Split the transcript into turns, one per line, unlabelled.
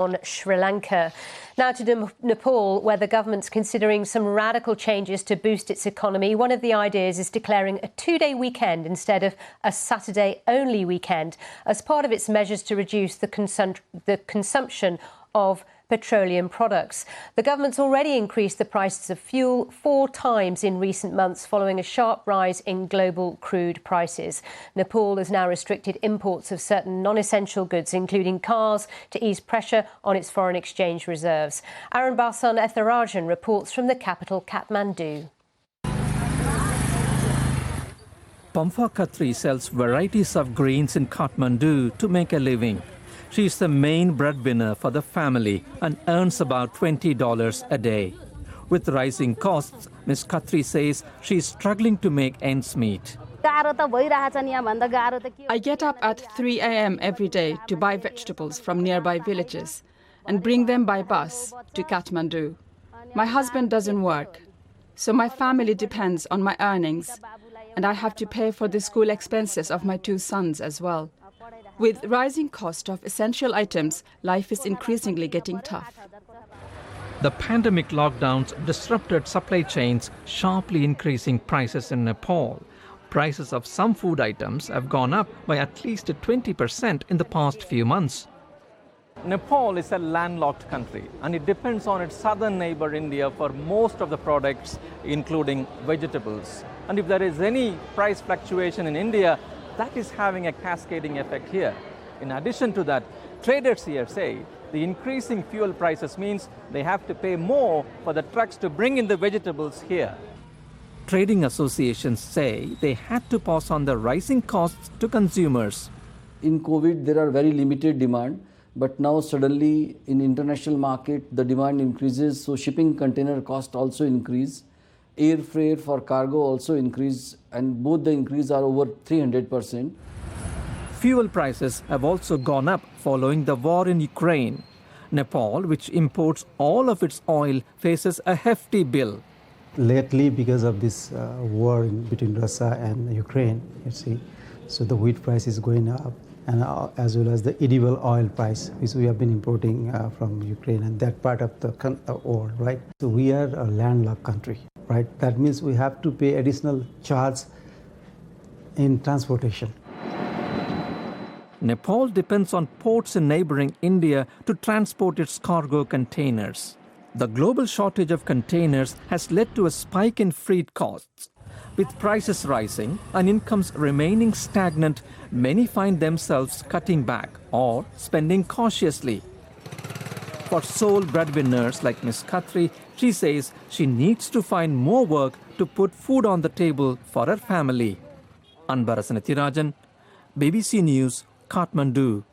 on Sri Lanka. Now to Nepal, where the government's considering some radical changes to boost its economy. One of the ideas is declaring a 2-day weekend instead of a Saturday-only weekend as part of its measures to reduce the consumption of petroleum products. The government's already increased the prices of fuel 4 times in recent months following a sharp rise in global crude prices. Nepal has now restricted imports of certain non-essential goods, including cars, to ease pressure on its foreign exchange reserves. Anbarasan Ethirajan reports from the capital, Kathmandu.
Pamfa Khatri sells varieties of grains in Kathmandu to make a living. She is the main breadwinner for the family and earns about $20 a day. With rising costs, Ms. Khatri says she is struggling to make ends meet.
I get up at 3 a.m. every day to buy vegetables from nearby villages and bring them by bus to Kathmandu. My husband doesn't work, so my family depends on my earnings, and I have to pay for the school expenses of my 2 sons as well. With rising cost of essential items, life is increasingly getting tough.
The pandemic lockdowns disrupted supply chains, sharply increasing prices in Nepal. Prices of some food items have gone up by at least 20% in the past few months. Nepal is a landlocked country and it depends on its southern neighbor India for most of the products, including vegetables. And if there is any price fluctuation in India, that is having a cascading effect here. In addition to that, traders here say the increasing fuel prices means they have to pay more for the trucks to bring in the vegetables here. Trading associations say they had to pass on the rising costs to consumers.
In COVID, there are very limited demand, but now suddenly in international market, the demand increases, so shipping container cost also increase. Air freight for cargo also increase, and both the increase are over 300%.
Fuel prices have also gone up following the war in Ukraine. Nepal, which imports all of its oil, faces a hefty bill.
Lately, because of this war between Russia and Ukraine, you see, so the wheat price is going up, and as well as the edible oil price, which we have been importing from Ukraine and that part of the world, right? So we are a landlocked country, right? That means we have to pay additional charge in transportation.
Nepal depends on ports in neighboring India to transport its cargo containers. The global shortage of containers has led to a spike in freight costs. With prices rising and incomes remaining stagnant, many find themselves cutting back or spending cautiously. For sole breadwinners like Ms. Khatri, she says she needs to find more work to put food on the table for her family. Anbarasan Ethirajan, BBC News, Kathmandu.